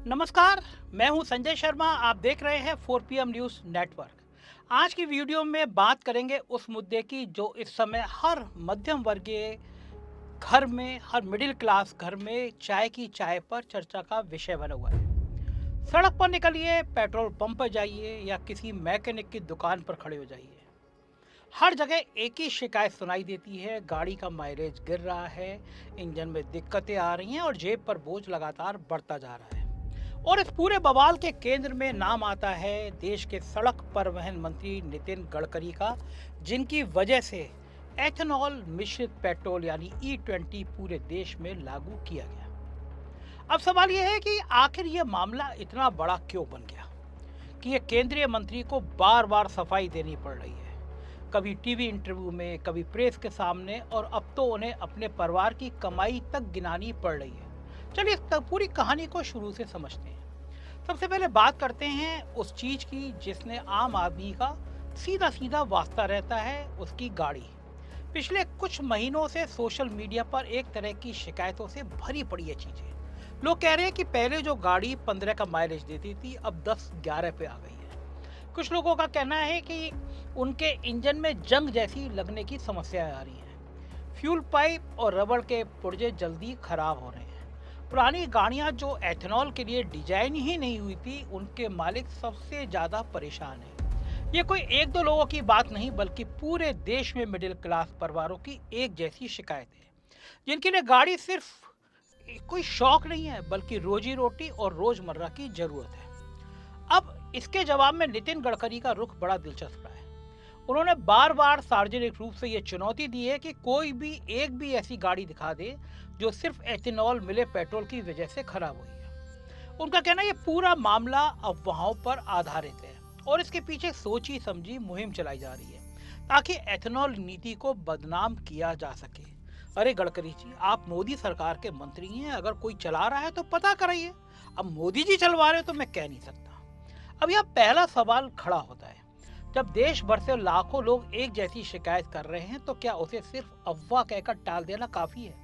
नमस्कार। मैं हूं संजय शर्मा। आप देख रहे हैं 4 PM न्यूज़ नेटवर्क। आज की वीडियो में बात करेंगे उस मुद्दे की जो इस समय हर मध्यम वर्गीय घर में, हर मिडिल क्लास घर में चाय की चाय पर चर्चा का विषय बना हुआ है। सड़क पर निकलिए, पेट्रोल पंप पर जाइए या किसी मैकेनिक की दुकान पर खड़े हो जाइए, हर जगह एक ही शिकायत सुनाई देती है। गाड़ी का माइलेज गिर रहा है, इंजन में दिक्कतें आ रही हैं और जेब पर बोझ लगातार बढ़ता जा रहा है। और इस पूरे बवाल के केंद्र में नाम आता है देश के सड़क परिवहन मंत्री नितिन गडकरी का, जिनकी वजह से एथेनॉल मिश्रित पेट्रोल यानी E20 पूरे देश में लागू किया गया। अब सवाल यह है कि आखिर यह मामला इतना बड़ा क्यों बन गया कि ये केंद्रीय मंत्री को बार बार सफाई देनी पड़ रही है, कभी टीवी इंटरव्यू में, कभी प्रेस के सामने, और अब तो उन्हें अपने परिवार की कमाई तक गिनानी पड़ रही है। चलिए इस पूरी कहानी को शुरू से समझते हैं। सबसे पहले बात करते हैं उस चीज की जिसने आम आदमी का सीधा सीधा वास्ता रहता है, उसकी गाड़ी। पिछले कुछ महीनों से सोशल मीडिया पर एक तरह की शिकायतों से भरी पड़ी है चीजें। लोग कह रहे हैं कि पहले जो गाड़ी 15 का माइलेज देती थी अब 10-11 पे आ गई है। कुछ लोगों का कहना है कि उनके इंजन में जंग जैसी लगने की समस्याएं आ रही हैं। फ्यूल पाइप और रबड़ के पुर्जे जल्दी खराब हो रहे हैं। पुरानी गाड़ियां जो एथेनॉल के लिए डिजाइन ही नहीं हुई थी, उनके मालिक सबसे ज्यादा परेशान हैं। ये कोई एक दो लोगों की बात नहीं, बल्कि पूरे देश में मिडिल क्लास परिवारों की एक जैसी शिकायत है, जिनके लिए गाड़ी सिर्फ कोई शौक नहीं है बल्कि रोजी रोटी और रोजमर्रा की जरूरत है। अब इसके जवाब में नितिन गडकरी का रुख बड़ा दिलचस्प रहा है। उन्होंने बार बार सार्वजनिक रूप से यह चुनौती दी है कि कोई भी एक भी ऐसी गाड़ी दिखा दे जो सिर्फ एथेनॉल मिले पेट्रोल की वजह से खराब हुई है। उनका कहना है ये पूरा मामला अफवाहों पर आधारित है और इसके पीछे सोची समझी मुहिम चलाई जा रही है ताकि एथेनॉल नीति को बदनाम किया जा सके। अरे गडकरी जी, आप मोदी सरकार के मंत्री हैं, अगर कोई चला रहा है तो पता कराइए। अब मोदी जी चलवा रहे तो मैं कह नहीं सकता। अब यह पहला सवाल खड़ा होता है, जब देश भर से लाखों लोग एक जैसी शिकायत कर रहे हैं तो क्या उसे सिर्फ अफवाह कहकर टाल देना काफी है?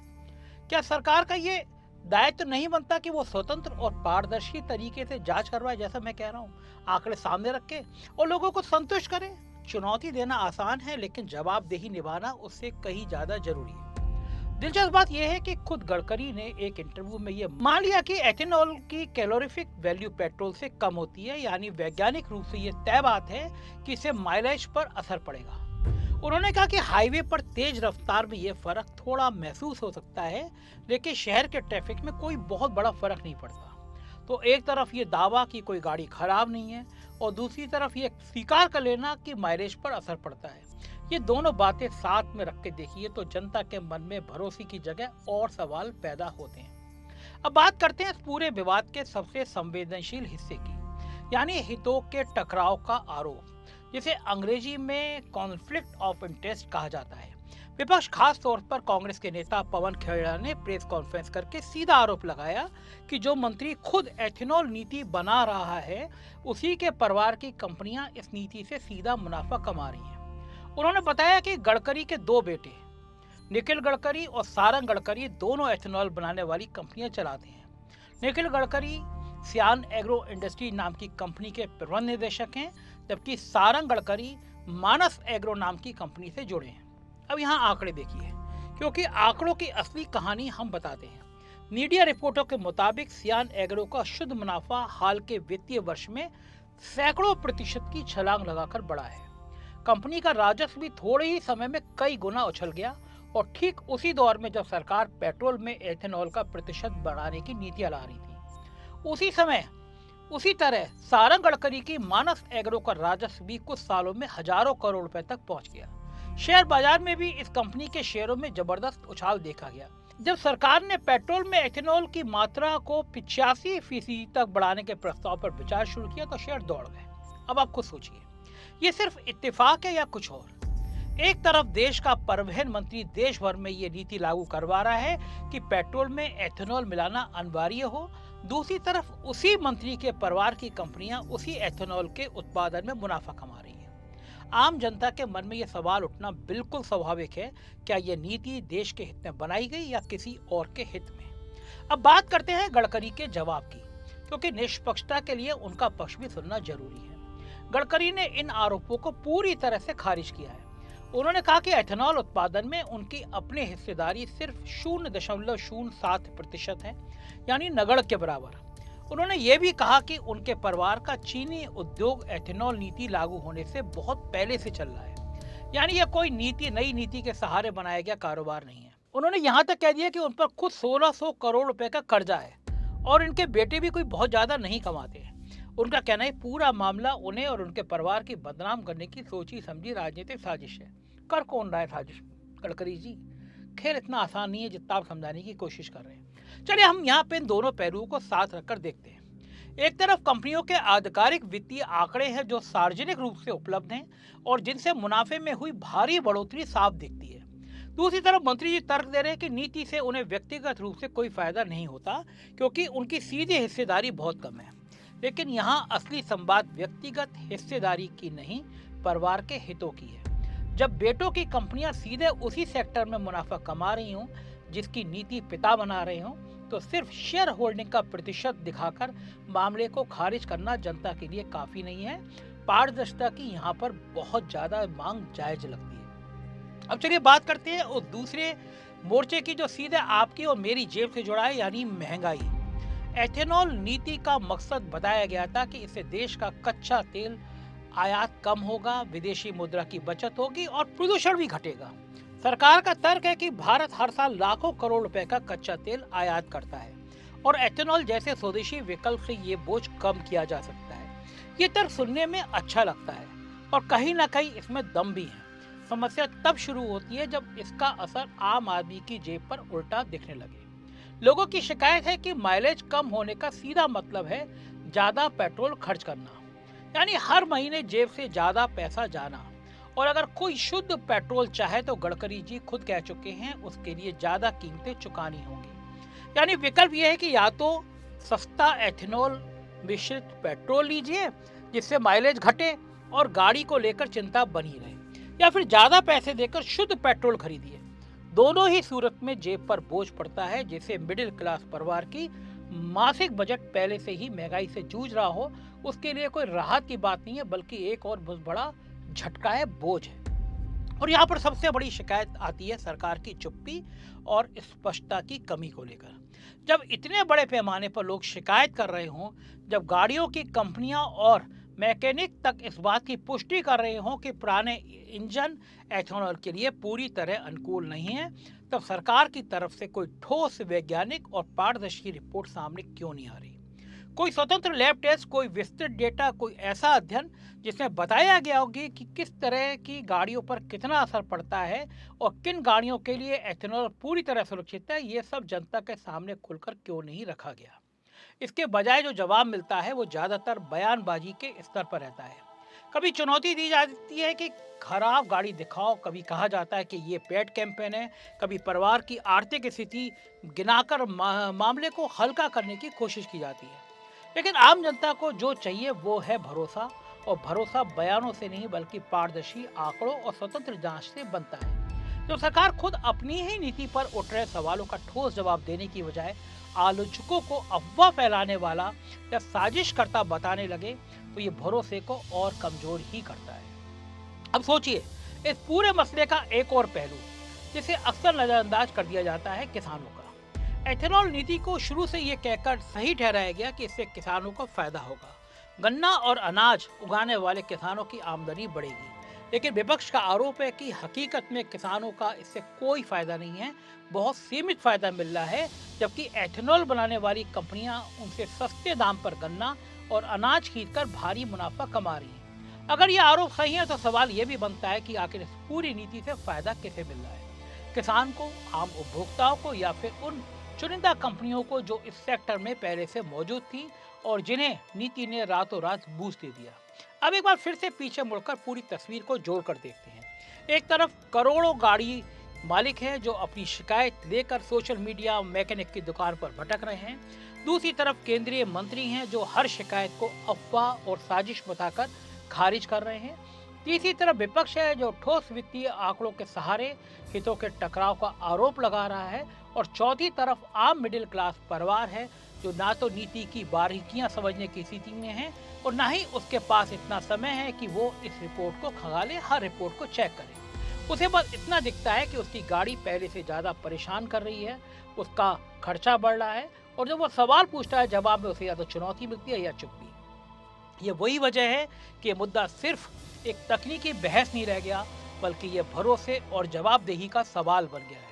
क्या सरकार का ये दायित्व नहीं बनता कि वो स्वतंत्र और पारदर्शी तरीके से जांच करवाए, जैसा मैं कह रहा हूँ, आंकड़े सामने रख के और लोगों को संतुष्ट करे? चुनौती देना आसान है, लेकिन जवाबदेही निभाना उससे कहीं ज्यादा जरूरी है। दिलचस्प बात यह है कि खुद गडकरी ने एक इंटरव्यू में यह मान लिया कि एथेनॉल की कैलोरीफिक वैल्यू पेट्रोल से कम होती है, यानी वैज्ञानिक रूप से यह तय बात है कि इससे माइलेज पर असर पड़ेगा। उन्होंने कहा कि हाईवे पर तेज रफ्तार में यह फर्क थोड़ा महसूस हो सकता है, लेकिन शहर के ट्रैफिक में कोई बहुत बड़ा फर्क नहीं पड़ता। तो एक तरफ ये दावा कि कोई गाड़ी खराब नहीं है और दूसरी तरफ ये स्वीकार कर लेना कि माइलेज पर असर पड़ता है। ये दोनों बातें साथ में रख के देखिए तो जनता के मन में भरोसे की जगह और सवाल पैदा होते हैं। अब बात करते हैं इस पूरे विवाद के सबसे संवेदनशील हिस्से की, यानी हितों के टकराव का आरोप, जिसे अंग्रेजी में कॉन्फ्लिक्ट ऑफ इंटरेस्ट कहा जाता है। विपक्ष, खास तौर पर कांग्रेस के नेता पवन खेड़ा ने प्रेस कॉन्फ्रेंस करके सीधा आरोप लगाया कि जो मंत्री खुद एथेनॉल नीति बना रहा है, उसी के परिवार की कंपनियां इस नीति से सीधा मुनाफा कमा रही हैं। उन्होंने बताया कि गडकरी के दो बेटे निखिल गडकरी और सारंग गडकरी दोनों एथेनॉल बनाने वाली कंपनियां चलाते हैं। निखिल गडकरी सियान एग्रो इंडस्ट्री नाम की कंपनी के प्रबंध निदेशक हैं, जबकि सारंग गडकरी मानस एग्रो नाम की कंपनी से जुड़े हैं। अब यहाँ आंकड़े देखिए, क्योंकि आंकड़ों की असली कहानी हम बताते हैं। मीडिया रिपोर्टों के मुताबिक सियान एग्रो का शुद्ध मुनाफा हाल के वित्तीय वर्ष में सैकड़ों प्रतिशत की छलांग लगाकर बढ़ा है। कंपनी का राजस्व भी थोड़े ही समय में कई गुना उछल गया, और ठीक उसी दौर में जब सरकार पेट्रोल में एथेनॉल का प्रतिशत बढ़ाने की नीतियां ला रही थी, उसी समय उसी तरह सारंग गडकरी की मानस एग्रो का राजस्व भी कुछ सालों में हजारों करोड़ रुपए तक पहुंच गया। शेयर बाजार में भी इस कंपनी के शेयरों में जबरदस्त उछाल देखा गया। जब सरकार ने पेट्रोल में एथेनॉल की मात्रा को 85% तक बढ़ाने के प्रस्ताव पर विचार शुरू किया तो शेयर दौड़ गए। अब आप खुद सोचिए, ये सिर्फ इत्तेफाक है या कुछ और? एक तरफ देश का परिवहन मंत्री देश भर में ये नीति लागू करवा रहा है कि पेट्रोल में एथेनॉल मिलाना अनिवार्य हो, दूसरी तरफ उसी मंत्री के परिवार की कंपनियां उसी एथेनॉल के उत्पादन में मुनाफा कमा रही हैं। आम जनता के मन में यह सवाल उठना बिल्कुल स्वाभाविक है, क्या यह नीति देश के हित में बनाई गई या किसी और के हित में? अब बात करते हैं गडकरी के जवाब की, क्योंकि निष्पक्षता के लिए उनका पक्ष भी सुनना जरूरी है। गडकरी ने इन आरोपों को पूरी तरह से खारिज किया है। उन्होंने कहा कि एथेनॉल उत्पादन में उनकी अपनी हिस्सेदारी सिर्फ 0.07% है, यानी नगण्य के बराबर। उन्होंने ये भी कहा कि उनके परिवार का चीनी उद्योग एथेनॉल नीति लागू होने से बहुत पहले से चल रहा है, यानी यह कोई नई नीति के सहारे बनाया गया कारोबार नहीं है। उन्होंने यहाँ तक कह दिया कि उन पर खुद 1600 करोड़ रुपए का कर्जा है और इनके बेटे भी कोई बहुत ज्यादा नहीं कमाते हैं। उनका कहना है पूरा मामला उन्हें और उनके परिवार की बदनाम करने की सोची समझी राजनीतिक साजिश है। कर कौन रहा है साजिश? गडकरी जी। खैर इतना आसान नहीं है जितना आप समझाने की कोशिश कर रहे हैं। चलिए हम यहाँ पे इन दोनों पहलुओं को साथ रखकर देखते हैं। एक तरफ कंपनियों के आधिकारिक वित्तीय आंकड़े हैं जो सार्वजनिक रूप से उपलब्ध हैं और जिनसे मुनाफे में हुई भारी बढ़ोतरी साफ दिखती है। दूसरी तरफ मंत्री जी तर्क दे रहे हैं कि नीति से उन्हें व्यक्तिगत रूप से कोई फायदा नहीं होता क्योंकि उनकी सीधी हिस्सेदारी बहुत कम है। लेकिन यहाँ असली संवाद व्यक्तिगत हिस्सेदारी की नहीं, परिवार के हितों की है। जब बेटों की कंपनियां सीधे उसी सेक्टर में मुनाफा कमा रही हों जिसकी नीति पिता बना रहे हों, तो सिर्फ शेयर होल्डिंग का प्रतिशत दिखाकर मामले को खारिज करना जनता के लिए काफी नहीं है। पारदर्शिता की यहाँ पर बहुत ज्यादा मांग जायज लगती है। अब चलिए बात करते हैं उस दूसरे मोर्चे की जो सीधे आपकी और मेरी जेब से जुड़ा है, यानी महंगाई। एथेनॉल नीति का मकसद बताया गया था कि इससे देश का कच्चा तेल आयात कम होगा, विदेशी मुद्रा की बचत होगी और प्रदूषण भी घटेगा। सरकार का तर्क है कि भारत हर साल लाखों करोड़ रुपए का कच्चा तेल आयात करता है और एथेनॉल जैसे स्वदेशी विकल्प से ये बोझ कम किया जा सकता है। ये तर्क सुनने में अच्छा लगता है और कहीं ना कहीं इसमें दम भी है। समस्या तब शुरू होती है जब इसका असर आम आदमी की जेब पर उल्टा दिखने लगे। लोगों की शिकायत है कि माइलेज कम होने का सीधा मतलब है ज्यादा पेट्रोल खर्च करना, यानी हर महीने जेब से ज्यादा पैसा जाना। और अगर कोई शुद्ध पेट्रोल चाहे तो गडकरी जी खुद कह चुके हैं उसके लिए ज्यादा कीमतें चुकानी होंगी। यानी विकल्प यह है कि या तो सस्ता एथेनॉल मिश्रित पेट्रोल लीजिए जिससे माइलेज घटे और गाड़ी को लेकर चिंता बनी रहे, या फिर ज्यादा पैसे देकर शुद्ध पेट्रोल खरीदिए। दोनों ही सूरत में जेब पर बोझ पड़ता है, जिसे मिडिल क्लास परिवार की मासिक बजट पहले से ही महंगाई से जूझ रहा हो उसके लिए कोई राहत की बात नहीं है, बल्कि एक और बहुत बड़ा झटका है, बोझ है। और यहाँ पर सबसे बड़ी शिकायत आती है सरकार की चुप्पी और स्पष्टता की कमी को लेकर। जब इतने बड़े पैमाने पर लोग शिकायत कर रहे हों, जब गाड़ियों की कंपनियां और मैकेनिक तक इस बात की पुष्टि कर रहे हों कि पुराने इंजन एथेनॉल के लिए पूरी तरह अनुकूल नहीं है, तब सरकार की तरफ से कोई ठोस वैज्ञानिक और पारदर्शी रिपोर्ट सामने क्यों नहीं आ रही? कोई स्वतंत्र लैब टेस्ट, कोई विस्तृत डेटा, कोई ऐसा अध्ययन जिसमें बताया गया होगी कि किस तरह की गाड़ियों पर कितना असर पड़ता है और किन गाड़ियों के लिए एथेनॉल पूरी तरह सुरक्षित है, ये सब जनता के सामने खुलकर क्यों नहीं रखा गया? इसके बजाय जो जवाब मिलता है वो ज्यादातर बयानबाजी के स्तर पर रहता है। कभी चुनौती दी जाती है कि खराब गाड़ी दिखाओ, कभी कहा जाता है कि ये पेड कैंपेन है, कभी परिवार की आर्थिक स्थिति गिनाकर मामले को हल्का करने की कोशिश की जाती है। लेकिन आम जनता को जो चाहिए वो है भरोसा, और भरोसा बयानों से नहीं बल्कि पारदर्शी आंकड़ों और स्वतंत्र जांच से बनता है। जो सरकार खुद अपनी ही नीति पर उठ रहे सवालों का ठोस जवाब देने की बजाय आलोचकों को अफवाह फैलाने वाला या साजिश करता बताने लगे तो ये भरोसे को और कमजोर ही करता है। अब सोचिए इस पूरे मसले का एक और पहलू जिसे अक्सर नजरअंदाज कर दिया जाता है, किसानों का। एथेनॉल नीति को शुरू से ये कहकर सही ठहराया गया कि इससे किसानों को फायदा होगा, गन्ना और अनाज उगाने वाले किसानों की आमदनी बढ़ेगी। लेकिन विपक्ष का आरोप है कि हकीकत में किसानों का इससे कोई फायदा नहीं है, बहुत सीमित फायदा मिल रहा है, जबकि एथेनॉल बनाने वाली कंपनियां उनसे सस्ते दाम पर गन्ना और अनाज खरीदकर भारी मुनाफा कमा रही हैं। अगर ये आरोप सही है तो सवाल ये भी बनता है कि आखिर इस पूरी नीति से फायदा किसे मिल रहा है? किसान को, आम उपभोक्ताओं को, या फिर उन चुनिंदा कंपनियों को जो इस सेक्टर में पहले से मौजूद थी और जिन्हें नीति ने रातों रात बूस्ट दे दिया? अब एक बार फिर से पीछे मुड़कर पूरी तस्वीर को जोड़कर देखते हैं। एक तरफ करोड़ों गाड़ी मालिक हैं जो अपनी शिकायत लेकर सोशल मीडिया मैकेनिक की दुकान पर भटक रहे हैं। दूसरी तरफ केंद्रीय मंत्री हैं जो हर शिकायत को अफवाह और साजिश बताकर खारिज कर रहे हैं। तीसरी तरफ विपक्ष है जो ठोस वित्तीय आंकड़ों के सहारे हितों के टकराव का आरोप लगा रहा है। और चौथी तरफ आम मिडिल क्लास परिवार है जो ना तो नीति की बारीकियां समझने की स्थिति में है और ना ही उसके पास इतना समय है कि वो इस रिपोर्ट को खंगाले, हर रिपोर्ट को चेक करे। उसे बस इतना दिखता है कि उसकी गाड़ी पहले से ज्यादा परेशान कर रही है, उसका खर्चा बढ़ रहा है और जब वो सवाल पूछता है जवाब में उसे या तो चुनौती मिलती है या चुप्पी। ये वही वजह है कि ये मुद्दा सिर्फ एक तकनीकी बहस नहीं रह गया, बल्कि ये भरोसे और जवाबदेही का सवाल बन गया है।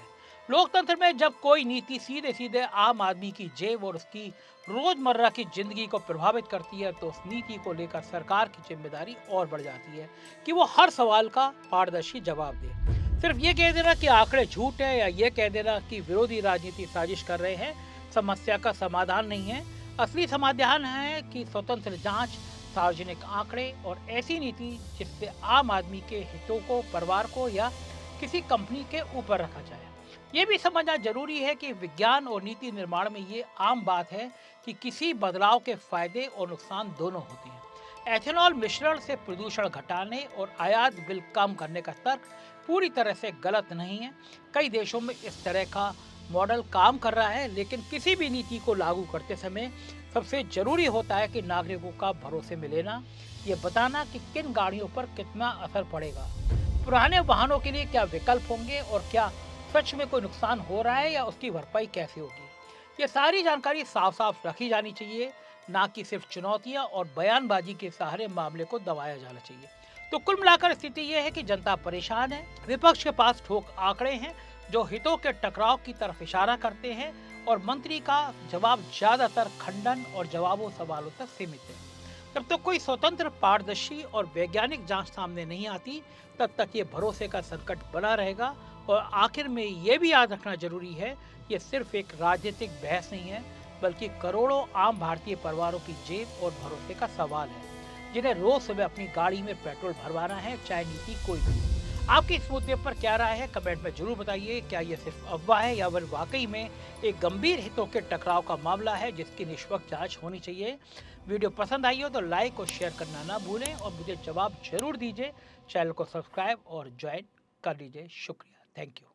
लोकतंत्र में जब कोई नीति सीधे सीधे आम आदमी की जेब और उसकी रोजमर्रा की जिंदगी को प्रभावित करती है, तो उस नीति को लेकर सरकार की जिम्मेदारी और बढ़ जाती है कि वो हर सवाल का पारदर्शी जवाब दे। सिर्फ ये कह देना कि आंकड़े झूठ है या ये कह देना कि विरोधी राजनीति साजिश कर रहे हैं समस्या का समाधान नहीं है। असली समाधान है कि स्वतंत्र जांच, सार्वजनिक आंकड़े और ऐसी नीति जिससे आम आदमी के हितों को, परिवार को या किसी कंपनी के ऊपर रखा जाए। ये भी समझना जरूरी है कि विज्ञान और नीति निर्माण में ये आम बात है कि किसी बदलाव के फायदे और नुकसान दोनों होते हैं। एथेनॉल मिश्रण से प्रदूषण घटाने और आयात बिल कम करने का तर्क पूरी तरह से गलत नहीं है। कई देशों में इस तरह का मॉडल काम कर रहा है, लेकिन किसी भी नीति को लागू करते समय सबसे जरूरी होता है कि नागरिकों का भरोसे में लेना, ये बताना कि किन गाड़ियों पर कितना असर पड़ेगा, पुराने वाहनों के लिए क्या विकल्प होंगे और क्या सच में कोई नुकसान हो रहा है या उसकी भरपाई कैसे होगी। ये सारी जानकारी साफ साफ रखी जानी चाहिए, ना कि सिर्फ चुनौतियां और बयानबाजी के सहारे मामले को दबाया जाना चाहिए। तो कुल मिलाकर स्थिति यह है कि जनता परेशान है, विपक्ष के पास ठोस आंकड़े हैं जो हितों के टकराव की तरफ इशारा करते हैं और मंत्री का जवाब ज्यादातर खंडन और जवाबों सवालों तक सीमित है। जब तक कोई स्वतंत्र, पारदर्शी और वैज्ञानिक जांच सामने नहीं आती, तब तक ये भरोसे का संकट बना रहेगा। और आखिर में ये भी याद रखना जरूरी है, ये सिर्फ एक राजनीतिक बहस नहीं है, बल्कि करोड़ों आम भारतीय परिवारों की जेब और भरोसे का सवाल है, जिन्हें रोज सुबह अपनी गाड़ी में पेट्रोल भरवाना है, चाहे नीति कोई भी। आपकी इस मुद्दे पर क्या राय है, कमेंट में जरूर बताइए। क्या ये सिर्फ अफवाह है या फिर वाकई में एक गंभीर हितों के टकराव का मामला है जिसकी निष्पक्ष जांच होनी चाहिए। वीडियो पसंद आई हो तो लाइक और शेयर करना ना भूलें और मुझे जवाब जरूर दीजिए। चैनल को सब्सक्राइब और ज्वाइन कर लीजिए। शुक्रिया। Thank you.